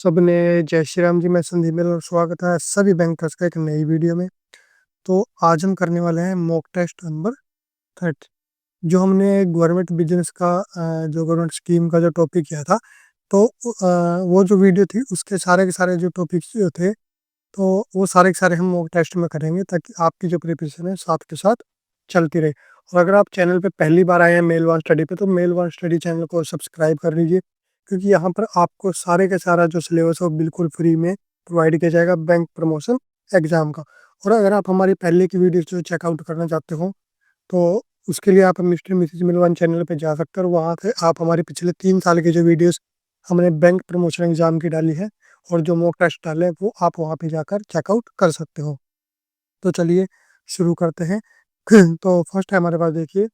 सबने जय श्री राम जी। मैं संदीप मेरा स्वागत है सभी बैंकर्स का एक नई वीडियो में। तो आज हम करने वाले हैं मॉक टेस्ट नंबर 30। जो हमने गवर्नमेंट बिजनेस का जो गवर्नमेंट स्कीम का जो टॉपिक किया था, तो वो जो वीडियो थी उसके सारे के सारे जो टॉपिक्स जो थे, तो वो सारे के सारे हम मॉक टेस्ट में करेंगे ताकि आपकी जो प्रिपरेशन है साथ के साथ चलती रहे। और अगर आप चैनल पे पहली बार आए हैं मेल वन स्टडी पे, तो मेल वन स्टडी चैनल को सब्सक्राइब कर लीजिए, क्योंकि यहाँ पर आपको सारे का सारा जो सिलेबस है वो बिल्कुल फ्री में प्रोवाइड किया जाएगा बैंक प्रमोशन एग्जाम का। और अगर आप हमारी पहले की वीडियो जो चेकआउट करना चाहते हो, तो उसके लिए आप मिस्टर मिसेज मिलवान चैनल पे जा सकते हो, और वहाँ से आप हमारे पिछले 3 साल की जो वीडियोस हमने बैंक प्रमोशन एग्जाम की डाली है और जो मॉक टेस्ट डाले हैं, वो आप वहाँ पे जाकर चेकआउट कर सकते हो। तो चलिए शुरू करते हैं। तो फर्स्ट है हमारे पास, देखिए,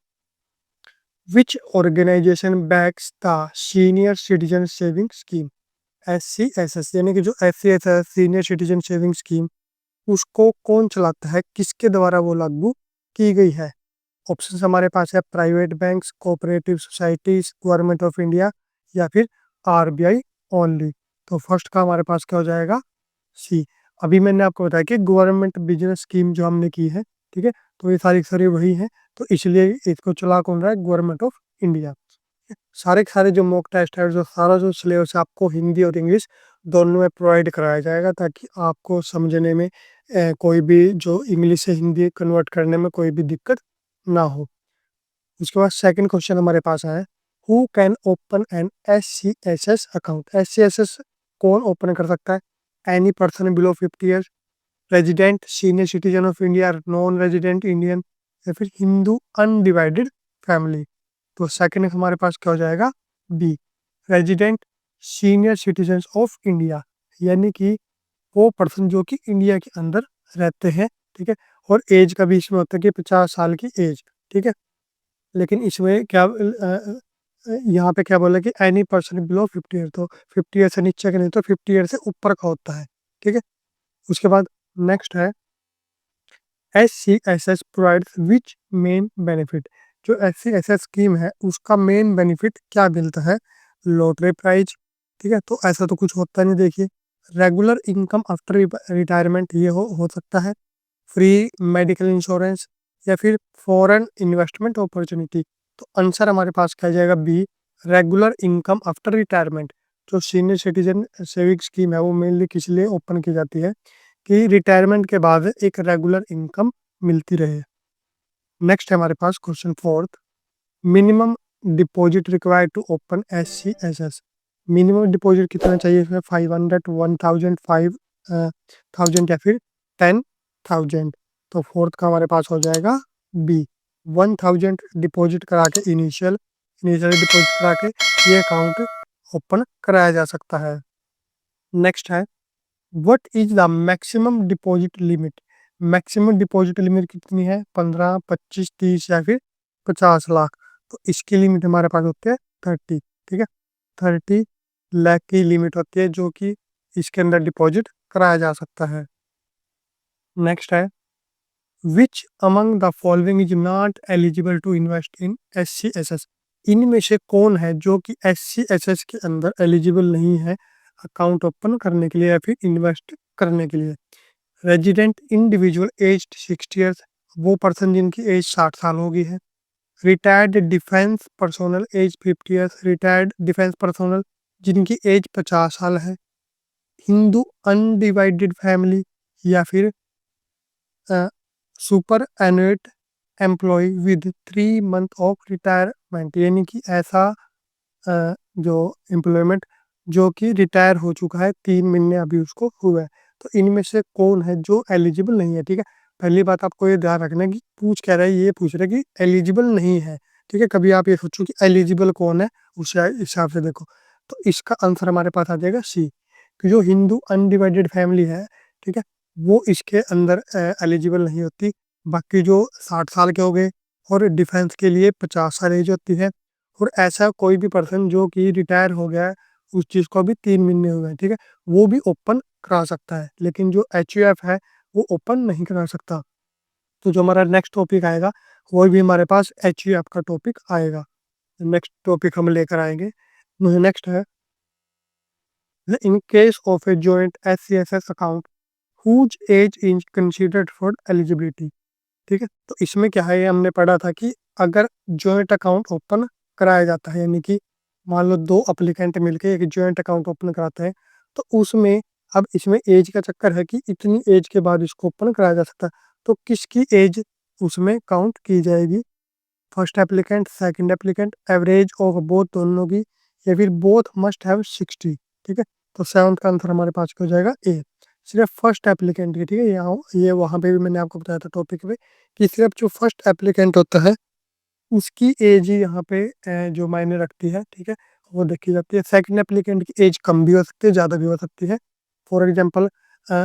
which organisation backs the senior citizen saving scheme. SCSS यानी कि जो SCSS senior citizen saving scheme, उसको कौन चलाता है, किसके द्वारा वो लागू की गई है। ऑप्शन हमारे पास है private banks, cooperative societies, government of India, या फिर RBI ओनली। तो फर्स्ट का हमारे पास क्या हो जाएगा, सी। अभी मैंने आपको बताया कि गवर्नमेंट बिजनेस स्कीम जो हमने की है, ठीक है, तो ये सारी सारी वही है, तो इसलिए इसको चला कौन रहा है, गवर्नमेंट ऑफ इंडिया। सारे के सारे जो मॉक टेस्ट है, जो सारा जो सिलेबस है, आपको हिंदी और इंग्लिश दोनों में प्रोवाइड कराया जाएगा, ताकि आपको समझने में कोई भी जो इंग्लिश से हिंदी कन्वर्ट करने में कोई भी दिक्कत ना हो। उसके बाद सेकंड क्वेश्चन हमारे पास है, who can open an SCSS account. SCSS कौन ओपन कर सकता है, any person below 50 years, resident senior citizen of India, non resident Indian, या फिर हिंदू अनडिवाइडेड फैमिली। तो सेकंड हमारे पास क्या हो जाएगा, B, resident senior citizen of India, यानी कि वो पर्सन जो कि इंडिया के अंदर रहते हैं, ठीक है। और एज का भी इसमें होता है कि 50 साल की एज, ठीक है। लेकिन इसमें क्या यहाँ पे क्या बोला कि एनी पर्सन बिलो 50 ईयर, तो 50 ईयर से नीचे का नहीं, तो 50 ईयर से ऊपर का होता है, ठीक है। उसके बाद नेक्स्ट है, SCSS प्रोवाइड्स विच मेन बेनिफिट। जो SCSS स्कीम है उसका मेन बेनिफिट क्या मिलता है, लॉटरी प्राइज, ठीक है, तो ऐसा तो कुछ होता नहीं। देखिए, रेगुलर इनकम आफ्टर रिटायरमेंट, ये हो सकता है, फ्री मेडिकल इंश्योरेंस, या फिर फॉरेन इन्वेस्टमेंट अपॉर्चुनिटी। तो आंसर हमारे पास क्या जाएगा, B, regular income after retirement. जो सीनियर सिटीजन सेविंग स्कीम है वो मेनली किस लिए ओपन की जाती है, कि रिटायरमेंट के बाद एक रेगुलर इनकम मिलती रहे। नेक्स्ट है हमारे पास question fourth, minimum deposit required to open SCSS। Minimum deposit कितना चाहिए इसमें, 500, 1000, 5000, या फिर 10,000। तो फोर्थ का हमारे पास हो जाएगा बी, 1000 डिपॉजिट करा के इनिशियल डिपॉजिट करा के ये अकाउंट ओपन कराया जा सकता है। नेक्स्ट है, what is the maximum deposit limit. Maximum deposit limit कितनी है, 15, 25, 30, या फिर 50 लाख। तो इसकी लिमिट हमारे पास होती है 30, ठीक है। 30 लाख की लिमिट होती है जो कि इसके अंदर डिपॉजिट कराया जा सकता है। नेक्स्ट है, which among the following is not eligible to invest in SCSS। इनमें से कौन है जो कि SCSS के अंदर एलिजिबल नहीं है अकाउंट ओपन करने के लिए या फिर इन्वेस्ट करने के लिए। रेजिडेंट इंडिविजुअल एज 60 ईयर्स, वो पर्सन जिनकी एज 60 साल हो गई है। Retired defence personnel age 50 years, retired defence personnel जिनकी एज 50 साल है। हिंदू अनडिवाइडेड फैमिली, या फिर superannuate employ with 3 month of retirement, यानी कि ऐसा जो एम्प्लॉयमेंट जो कि रिटायर हो चुका है, 3 महीने अभी उसको हुआ है। तो इनमें से कौन है जो एलिजिबल नहीं है, ठीक है। पहली बात आपको ये ध्यान रखना है कि पूछ कह रहा है, ये पूछ रहा है कि एलिजिबल नहीं है, ठीक है। कभी आप ये सोचो कि एलिजिबल कौन है, उस हिसाब से देखो। तो इसका आंसर हमारे पास आ जाएगा सी, कि जो हिंदू अनडिवाइडेड फैमिली है, ठीक है, वो इसके अंदर एलिजिबल नहीं होती। बाकी जो 60 साल के हो गए, और डिफेंस के लिए 50 साल एज होती है, और ऐसा कोई भी पर्सन जो कि रिटायर हो गया है, उस चीज़ को भी 3 महीने हुए हैं, ठीक है, वो भी ओपन करा सकता है। लेकिन जो HUF है वो ओपन नहीं करा सकता। तो जो हमारा नेक्स्ट टॉपिक आएगा, वो भी हमारे पास HUF का टॉपिक आएगा। नेक्स्ट टॉपिक हम लेकर आएंगे। नेक्स्ट है, in case of a joint SCSS account whose age is considered for eligibility. ठीक है, तो इसमें क्या है, ये हमने पढ़ा था कि अगर जॉइंट अकाउंट ओपन कराया जाता है, यानी कि मान लो दो अप्लीकेंट मिलके एक जॉइंट अकाउंट ओपन कराते हैं, तो उसमें अब इसमें एज का चक्कर है कि इतनी एज के बाद इसको ओपन कराया जा सकता है। तो किसकी एज उसमें काउंट की जाएगी? First applicant, second applicant, average of both दोनों की, या फिर बोथ मस्ट हैव 60। ठीक है, तो सेवंथ का आंसर हमारे पास क्या हो जाएगा? ए। सिर्फ फर्स्ट एप्लीकेंट की। ठीक है, यहाँ ये वहाँ पे भी मैंने आपको बताया था टॉपिक पे कि सिर्फ जो फर्स्ट एप्लीकेंट होता है उसकी एज ही यहाँ पे जो मायने रखती है। ठीक है, वो देखी जाती है। सेकंड एप्लीकेंट की एज कम भी हो सकती है, ज़्यादा भी हो सकती है। फॉर एग्जांपल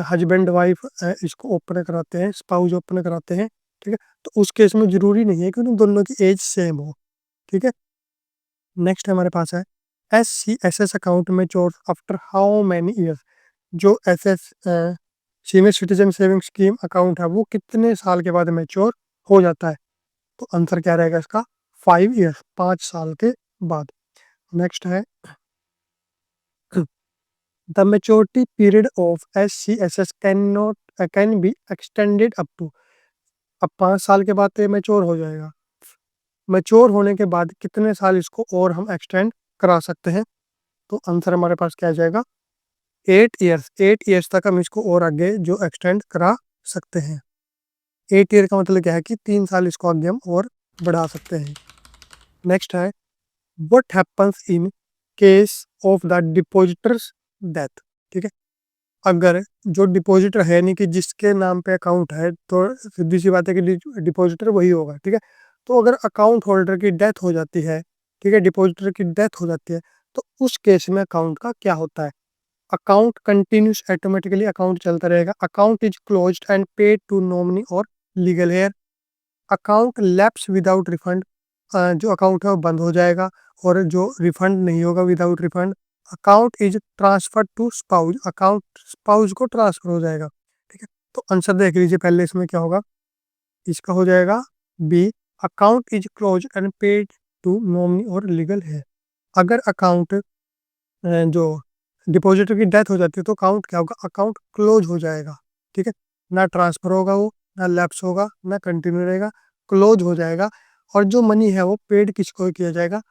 हस्बैंड वाइफ इसको ओपन कराते हैं, स्पाउस ओपन कराते हैं। ठीक है, तो उस केस में जरूरी नहीं है कि उन दोनों की एज सेम हो। ठीक है, नेक्स्ट हमारे पास है SCSS अकाउंट में चोर आफ्टर हाउ मैनी ईयर्स। जो senior citizen saving scheme account है वो कितने साल के बाद मैच्योर हो जाता है? तो आंसर क्या रहेगा इसका? 5 ईयर्स, 5 साल के बाद। नेक्स्ट है the maturity period of SCSS can be extended up to. अब 5 साल के बाद तो ये मैच्योर हो जाएगा। मैच्योर होने के बाद कितने साल इसको और हम एक्सटेंड करा सकते हैं? तो आंसर हमारे पास क्या आ जाएगा? 8 ईयर्स। 8 ईयर्स तक हम इसको और आगे जो एक्सटेंड करा सकते हैं। 8 ईयर का मतलब क्या है कि 3 साल इसको आगे हम और बढ़ा सकते हैं। नेक्स्ट है what happens in case of the depositors death. ठीक है, अगर जो डिपॉजिटर है, यानी कि जिसके नाम पे अकाउंट है, तो सीधी सी बात है कि डिपॉजिटर वही होगा। ठीक है, तो अगर अकाउंट होल्डर की डेथ हो जाती है, ठीक है, डिपॉजिटर की डेथ हो जाती है, तो उस केस में अकाउंट का क्या होता है? अकाउंट कंटिन्यूस, ऑटोमेटिकली अकाउंट चलता रहेगा। Account is closed and paid to nominee और legal heir. Account lapse without refund, जो अकाउंट है वो बंद हो जाएगा और जो रिफंड नहीं होगा without refund. Account is transfer to spouse, account spouse को ट्रांसफर हो जाएगा। ठीक है, तो आंसर देख लीजिए पहले इसमें क्या होगा। इसका हो जाएगा B, account is close and paid to nominee और लीगल है। अगर अकाउंट जो डिपॉजिटर की डेथ हो जाती है तो अकाउंट क्या होगा? अकाउंट क्लोज हो जाएगा। ठीक है, ना ट्रांसफर होगा वो, ना लैप्स होगा, ना कंटिन्यू रहेगा, क्लोज हो जाएगा। और जो मनी है वो पेड किसको किया जाएगा?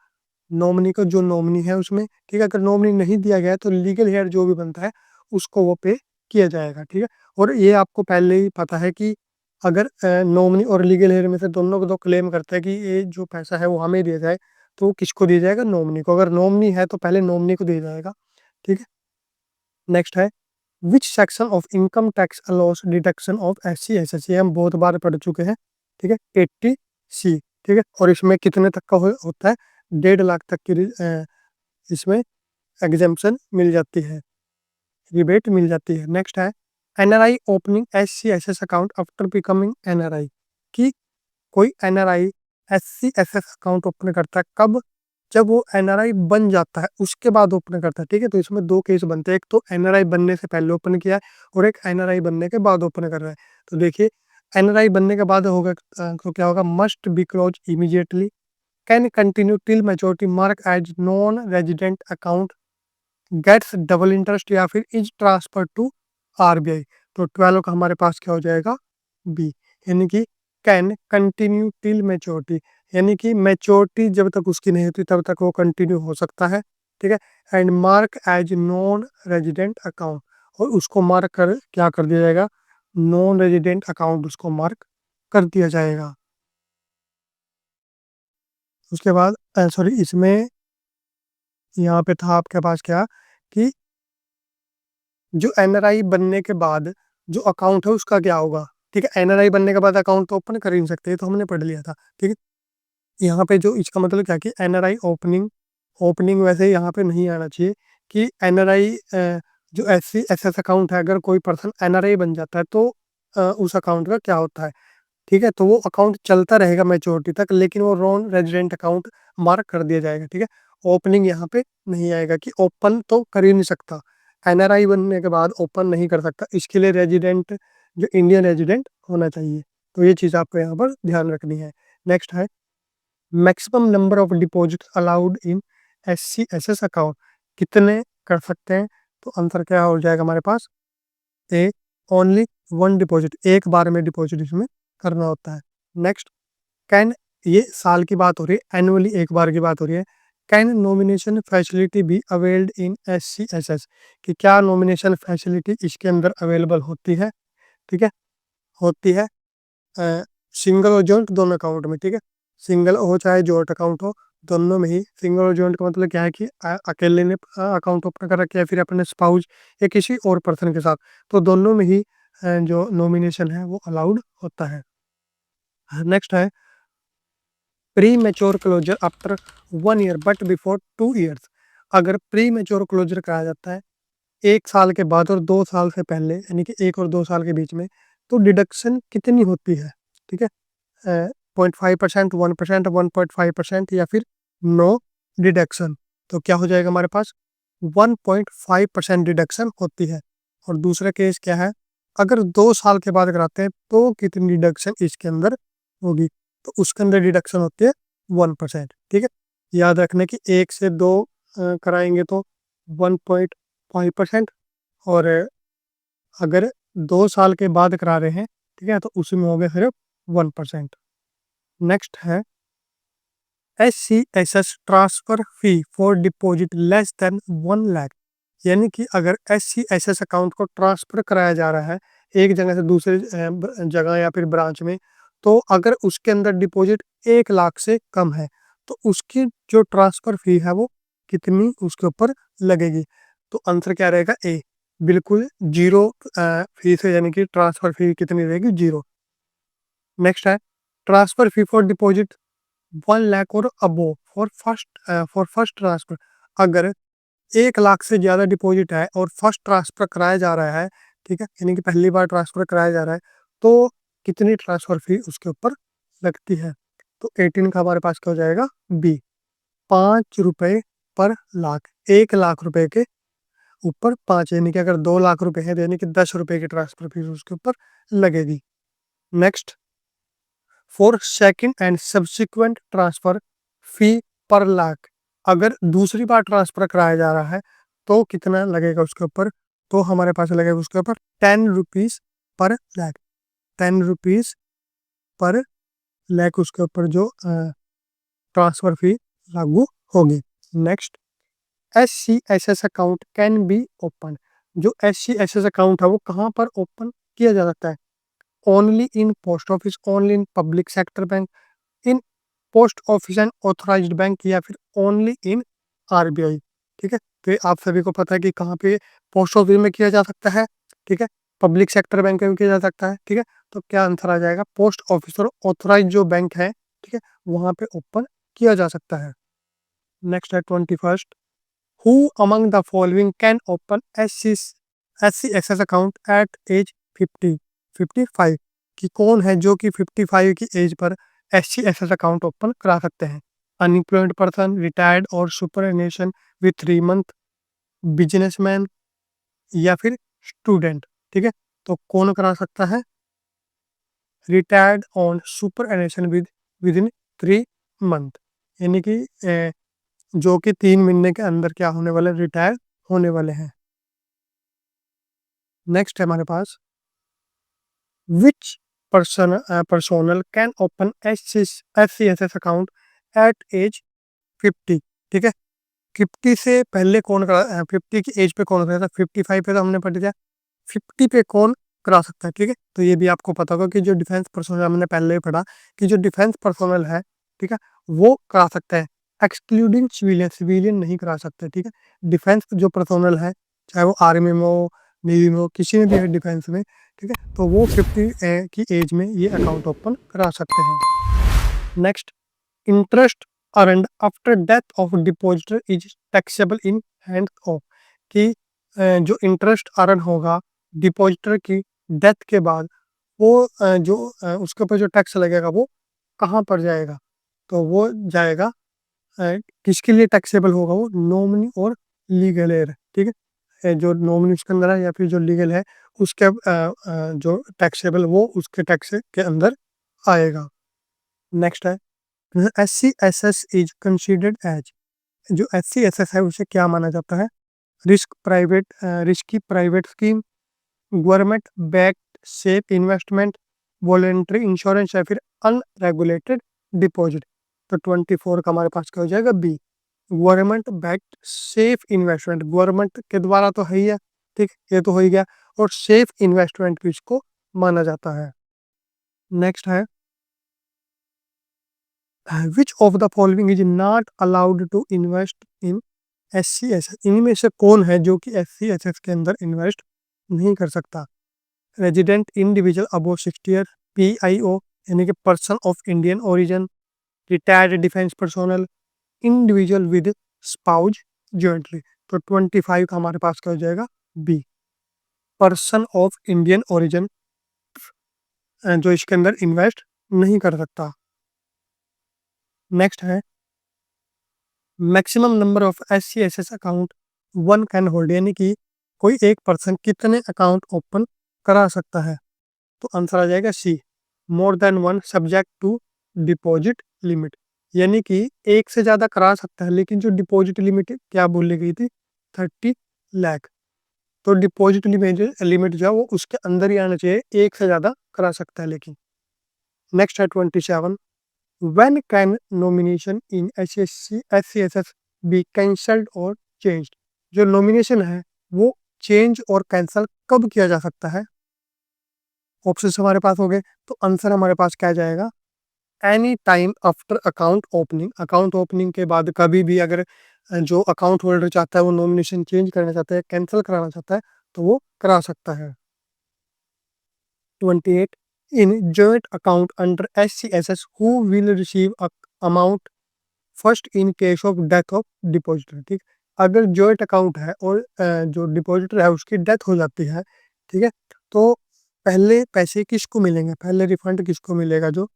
नॉमिनी को, जो नॉमिनी है उसमें। ठीक है, अगर नॉमिनी नहीं दिया गया है तो लीगल हेयर जो भी बनता है उसको वो पे किया जाएगा। ठीक है, और ये आपको पहले ही पता है कि अगर नॉमिनी और लीगल हेयर में से दोनों को दो क्लेम करता है कि ये जो पैसा है वो हमें दिया जाए, तो वो किसको दिया जाएगा? नॉमिनी को। अगर नॉमिनी है तो पहले नॉमिनी को दिया जाएगा। ठीक है, नेक्स्ट है which section of income tax allow us deduction of SCSS। ये हम बहुत बार पढ़ चुके हैं। ठीक है, 80C। ठीक है, और इसमें कितने तक का होता है? 1.5 लाख तक की इसमें एग्जेम्पशन मिल जाती है, रिबेट मिल जाती है। नेक्स्ट है NRI opening SCSS account after becoming NRI। कि कोई NRI SCSS अकाउंट ओपन करता है कब? जब वो NRI बन जाता है उसके बाद ओपन करता है। ठीक है, तो इसमें दो केस बनते हैं, एक तो NRI बनने से पहले ओपन किया है और एक NRI बनने के बाद ओपन कर रहा है। तो देखिए NRI बनने के बाद होगा तो क्या होगा? Must be close immediately, can continue till maturity, mark as non resident account, gets double interest, या फिर इज ट्रांसफर टू RBI। तो 12 का हमारे पास क्या हो जाएगा? बी, यानी कि कैन कंटिन्यू टिल मैच्योरिटी, यानी कि मैच्योरिटी जब तक उसकी नहीं होती तब तक वो कंटिन्यू हो सकता है। ठीक है, and mark as non resident account, और उसको मार्क कर क्या कर दिया जाएगा? नॉन रेजिडेंट अकाउंट उसको मार्क कर दिया जाएगा। उसके बाद सॉरी, इसमें यहाँ पे था आपके पास क्या कि जो NRI बनने के बाद जो अकाउंट है उसका क्या होगा? ठीक है, NRI बनने के बाद अकाउंट तो ओपन कर ही नहीं सकते, तो हमने पढ़ लिया था। ठीक है, यहाँ पे जो इसका मतलब क्या कि NRI ओपनिंग, ओपनिंग वैसे यहाँ पे नहीं आना चाहिए कि NRI जो SCSS अकाउंट है, अगर कोई पर्सन NRI बन जाता है तो उस अकाउंट का क्या होता है? ठीक है, तो वो अकाउंट चलता रहेगा मैच्योरिटी तक, लेकिन वो नॉन रेजिडेंट अकाउंट मार्क कर दिया जाएगा। ठीक है, ओपनिंग यहाँ पे नहीं आएगा कि ओपन तो कर ही नहीं सकता, NRI बनने के बाद ओपन नहीं कर सकता, इसके लिए रेजिडेंट, जो इंडियन रेजिडेंट होना चाहिए। तो ये चीज़ आपको यहाँ पर ध्यान रखनी है। नेक्स्ट है maximum number of deposit allowed in SCSS account. कितने कर सकते हैं तो आंसर क्या हो जाएगा हमारे पास? ए, ओनली वन डिपॉजिट, एक बार में डिपॉजिट इसमें करना होता है। नेक्स्ट, कैन, ये साल की बात हो रही है, एनुअली एक बार की बात हो रही है। Can nomination facility be availed in SCSS, कि क्या नॉमिनेशन फैसिलिटी इसके अंदर अवेलेबल होती है? ठीक है, होती है सिंगल और जॉइंट दोनों अकाउंट में। ठीक है, सिंगल हो चाहे जॉइंट अकाउंट हो, दोनों में ही। सिंगल और जॉइंट का मतलब क्या है कि अकेले ने अकाउंट ओपन कर रखा है, फिर अपने स्पाउस या किसी और पर्सन के साथ, तो दोनों में ही जो नॉमिनेशन है वो अलाउड होता है। नेक्स्ट है premature closure after 1 year but before 2 years. अगर प्री मेच्योर क्लोजर कराया जाता है 1 साल के बाद और 2 साल से पहले, यानी कि 1 और 2 साल के बीच में, तो डिडक्शन कितनी होती है? ठीक है, 0.5%, 1%, 1.5% या फिर नो डिडक्शन। तो क्या हो जाएगा हमारे पास? 1.5% डिडक्शन होती है। और दूसरा केस क्या है, अगर 2 साल के बाद कराते हैं तो कितनी डिडक्शन इसके अंदर होगी? तो उसके अंदर डिडक्शन होती है 1%। ठीक है, याद रखने की 1 से 2 कराएंगे तो 1.5%, और अगर 2 साल के बाद करा रहे हैं, ठीक है, तो उसमें हो गया सिर्फ 1%। नेक्स्ट है SCSS transfer fee for deposit less than 1 lakh. यानी कि अगर SCSS अकाउंट को ट्रांसफर कराया जा रहा है एक जगह से दूसरे जगह या फिर ब्रांच में, तो अगर उसके अंदर डिपॉजिट 1 लाख से कम है, तो उसकी जो ट्रांसफर फी है वो कितनी उसके ऊपर लगेगी? तो आंसर क्या रहेगा? ए, बिल्कुल जीरो फीस है, यानी कि ट्रांसफर फी कितनी रहेगी? जीरो। नेक्स्ट है transfer fee for deposit 1 lakh और अबो फॉर फर्स्ट ट्रांसफर। अगर 1 लाख से ज़्यादा डिपॉजिट है और फर्स्ट ट्रांसफर कराया जा रहा है, ठीक है, यानी कि पहली बार ट्रांसफर कराया जा रहा है, तो कितनी ट्रांसफर फी उसके ऊपर लगती है? तो 18 का हमारे पास क्या हो जाएगा? बी, 5 रुपए पर लाख। 1 लाख रुपए के ऊपर 5, यानी कि अगर 2 लाख रुपए है, यानी कि 10 रुपए की ट्रांसफर फीस उसके ऊपर लगेगी। Next, for second and subsequent transfer fee पर लाख। अगर दूसरी बार ट्रांसफर कराया जा रहा है तो कितना लगेगा उसके ऊपर? तो हमारे पास लगेगा उसके ऊपर 10 rupees per lakh. 10 rupees per lakh उसके ऊपर जो ट्रांसफर फी लागू होगी। Next, SCSS account can be open. जो SCSS अकाउंट है वो कहाँ पर ओपन किया जा सकता है? Only in post office, only in public sector bank, in post office and authorised bank, या फिर ओनली इन RBI। ठीक है, तो ये आप सभी को पता है कि कहाँ पे पोस्ट ऑफिस में किया जा सकता है, ठीक है, पब्लिक सेक्टर बैंक में भी किया जा सकता है। ठीक है, तो क्या आंसर आ जाएगा? पोस्ट ऑफिस और ऑथराइज जो बैंक है, ठीक है, वहां पे ओपन किया जा सकता है। नेक्स्ट है 21st, who among the following can open SCSS account at age 55? कि कौन है जो कि 55 की as per SCSS account open करा सकते हैं? अनएम्प्लॉयड पर्सन, रिटायर्ड और सुपरनेशन विथ 3 मंथ, बिजनेसमैन, या फिर स्टूडेंट। ठीक है, तो कौन करा सकता है? Retired on सुपरनेशन with in 3 month, यानी कि जो कि 3 महीने के अंदर क्या होने वाले? रिटायर होने वाले हैं। नेक्स्ट है हमारे पास, which personnel can open SCSS account at age 50? ठीक है, 50 से पहले कौन करा, 50 की एज पे कौन करा था? 55 पे तो हमने पढ़ दिया, 50 पे कौन करा सकता है? ठीक है, तो ये भी आपको पता होगा कि जो डिफेंस पर्सोनल, हमने पहले ही पढ़ा कि जो डिफेंस पर्सोनल है, ठीक है, वो करा सकता है, एक्सक्लूडिंग सिविलियन। सिविलियन नहीं करा सकते। ठीक है, डिफेंस जो पर्सोनल है, चाहे वो आर्मी में हो, नेवी में हो, किसी में भी है डिफेंस में, ठीक है, तो वो 50 की एज में ये अकाउंट ओपन करा सकते हैं। Next, interest earned after death of depositor is taxable in hand of. कि जो इंटरेस्ट अर्न होगा डिपॉजिटर की डेथ के बाद, वो उसके ऊपर जो टैक्स लगेगा वो कहाँ पर जाएगा? तो वो जाएगा, किसके लिए टैक्सेबल होगा? वो नॉमिनी और लीगल एयर। ठीक है, जो नॉमिनी उसके अंदर है या फिर जो लीगल है, उसके जो टैक्सेबल वो उसके टैक्स के अंदर आएगा। नेक्स्ट है SCSS इज कंसिडर्ड एज। जो SCSS है उसे क्या माना जाता है? Risky private scheme, government backed safe investment, voluntary insurance या फिर अनरेगुलेटेड डिपॉजिट। तो 24 का हमारे पास क्या हो जाएगा? B, government backed safe investment. Government के द्वारा तो है ही है, ठीक, ये तो हो ही गया, और सेफ इन्वेस्टमेंट भी इसको माना जाता है। नेक्स्ट है, which of the following is not allowed to invest in SCSS। इनमें से कौन है जो कि SCSS के अंदर इन्वेस्ट नहीं कर सकता? Resident individual above 60 year, PIO यानी कि person of Indian origin, retired defence personnel, individual with spouse jointly. तो 25 का हमारे पास क्या हो जाएगा? B, person of Indian origin जो इसके अंदर इन्वेस्ट नहीं कर सकता। नेक्स्ट है, maximum number of SCSS account one can hold, यानी कि कोई एक पर्सन कितने अकाउंट ओपन करा सकता है? तो आंसर आ जाएगा C, more than one subject to deposit limit, यानी कि एक से ज़्यादा करा सकता है, लेकिन जो डिपॉजिट लिमिट क्या बोली गई थी? 30 लाख। तो डिपॉजिट लिमिट जो है वो उसके अंदर ही आना चाहिए, एक से ज़्यादा करा सकता है लेकिन। नेक्स्ट है 27, when can nomination in SCSS be cancelled और चेंज्ड। जो नॉमिनेशन है वो चेंज और कैंसिल कब किया जा सकता है? ऑप्शन हमारे पास हो गए, तो आंसर हमारे पास क्या जाएगा? Any time after account opening. Account opening के बाद कभी भी अगर जो अकाउंट होल्डर चाहता है वो नॉमिनेशन चेंज करना चाहता है, कैंसिल कराना चाहता है, तो वो करा सकता है। 28, इन joint account under SCSS who will receive amount first in case of death of depositor. ठीक, अगर जॉइंट अकाउंट है और जो डिपॉजिटर है उसकी डेथ हो जाती है, ठीक है, तो पहले पैसे किसको मिलेंगे? पहले रिफंड किसको मिलेगा? जो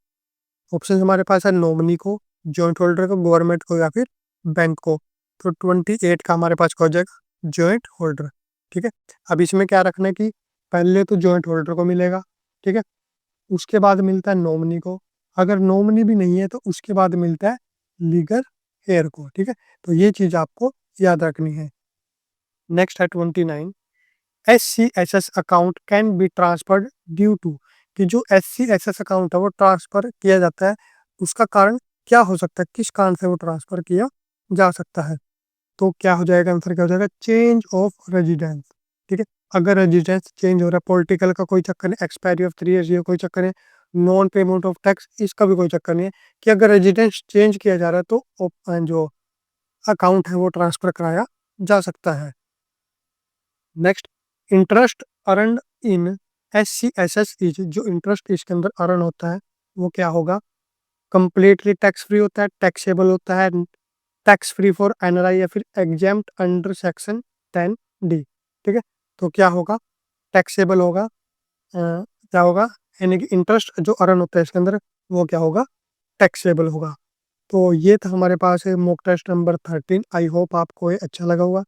ऑप्शन हमारे पास है, नॉमिनी को, जॉइंट होल्डर को, गवर्नमेंट को या फिर बैंक को। तो 28 का हमारे पास हो जाएगा जॉइंट होल्डर। ठीक है, अब इसमें क्या रखना है कि पहले तो जॉइंट होल्डर को मिलेगा, ठीक है, उसके बाद मिलता है नॉमिनी को, अगर नॉमिनी भी नहीं है तो उसके बाद मिलता है लीगल हेयर को। ठीक है, तो ये चीज आपको याद रखनी है। नेक्स्ट है 29, SCSS account can be transferred due to, कि जो SCSS अकाउंट है वो ट्रांसफर किया जाता है, उसका कारण क्या हो सकता है? किस कारण से वो ट्रांसफर किया जा सकता है? तो क्या हो जाएगा? आंसर क्या हो जाएगा? Change of residence. ठीक है, अगर रेजिडेंस चेंज हो रहा है, पॉलिटिकल का कोई चक्कर नहीं, एक्सपायरी ऑफ 3 ईयर्स ये कोई चक्कर नहीं, नॉन पेमेंट ऑफ टैक्स इसका भी कोई चक्कर नहीं है, कि अगर रेजिडेंस चेंज किया जा रहा है तो जो अकाउंट है वो ट्रांसफर कराया जा सकता है। Next, interest earn in SCSS is, जो इंटरेस्ट इसके अंदर अर्न होता है वो क्या होगा? कंप्लीटली टैक्स फ्री होता है, टैक्सेबल होता है, टैक्स फ्री फॉर NRI या फिर एग्जेम्प्ट अंडर सेक्शन 10D। ठीक है, तो क्या होगा? टैक्सेबल होगा। क्या होगा? यानी कि इंटरेस्ट जो अर्न होता है इसके अंदर वो क्या होगा? टैक्सेबल होगा। तो ये था हमारे पास है mock test number 13। I hope आपको ये अच्छा लगा होगा।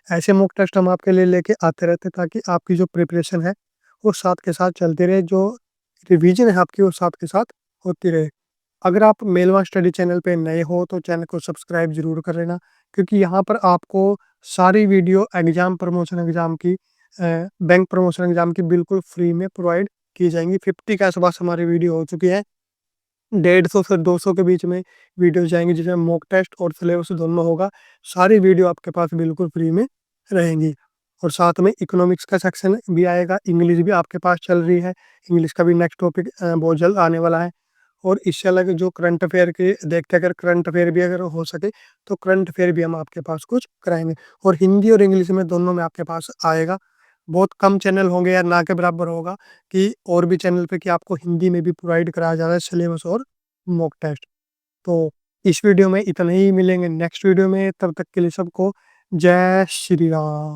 ऐसे मॉक टेस्ट हम आपके लिए लेके आते रहते ताकि आपकी जो प्रिपरेशन है वो साथ के साथ चलती रहे, जो रिवीजन है आपकी वो साथ के साथ होती रहे। अगर आप मेलवा स्टडी चैनल पे नए हो तो चैनल को सब्सक्राइब जरूर कर लेना, क्योंकि यहाँ पर आपको सारी वीडियो एग्जाम प्रमोशन एग्जाम की, बैंक प्रमोशन एग्जाम की बिल्कुल फ्री में प्रोवाइड की जाएंगी। 50 के आसपास हमारी वीडियो हो चुकी है, 150 से 200 के बीच में वीडियो जाएंगी जिसमें मॉक टेस्ट और सिलेबस दोनों होगा। सारी वीडियो आपके पास बिल्कुल फ्री में रहेंगी, और साथ में इकोनॉमिक्स का सेक्शन भी आएगा, इंग्लिश भी आपके पास चल रही है, इंग्लिश का भी नेक्स्ट टॉपिक बहुत जल्द आने वाला है। और इससे अलग जो करंट अफेयर के देखते, अगर करंट अफेयर भी अगर हो सके तो करंट अफेयर भी हम आपके पास कुछ कराएंगे, और हिंदी और इंग्लिश में दोनों में आपके पास आएगा। बहुत कम चैनल होंगे या ना के बराबर होगा कि और भी चैनल पे कि आपको हिंदी में भी प्रोवाइड कराया जा रहा है सिलेबस और मॉक टेस्ट। तो इस वीडियो में इतना ही, मिलेंगे नेक्स्ट वीडियो में, तब तक के लिए सबको जय श्री राम।